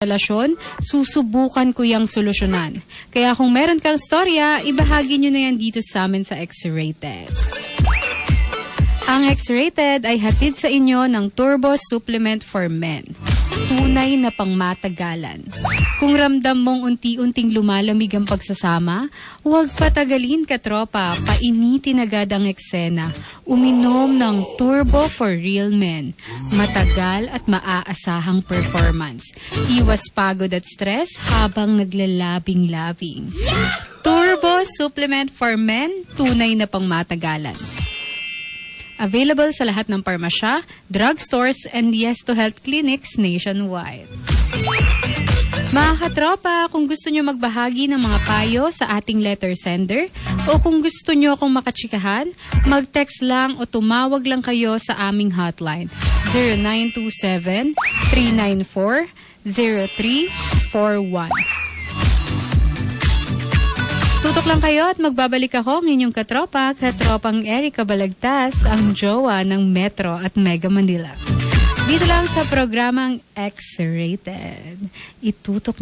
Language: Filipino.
relasyon, susubukan ko yung solusyonan. Kaya kung meron kang storya, ibahagi nyo na yan dito sa amin sa X-Rated. Ang X-Rated ay hatid sa inyo ng Turbo Supplement for Men. Tunay na pangmatagalan. Kung ramdam mong unti-unting lumalamig ang pagsasama, huwag patagalin katropa, painitin agad ang eksena. Uminom ng Turbo for Real Men. Matagal at maaasahang performance. Iwas pagod at stress habang naglalabing-labing. Turbo Supplement for Men, tunay na pangmatagalan. Available sa lahat ng parmasya, drugstores, and Yes to Health clinics nationwide. Mga katropa, kung gusto nyo magbahagi ng mga payo sa ating letter sender o kung gusto nyo akong makachikahan, mag-text lang o tumawag lang kayo sa aming hotline 0927-394-0341. Tutok lang kayo at magbabalik ako ng inyong katropang Erica Balagtas, ang jowa ng Metro at Mega Manila. Dito lang sa programang X-Rated. Itutok nyo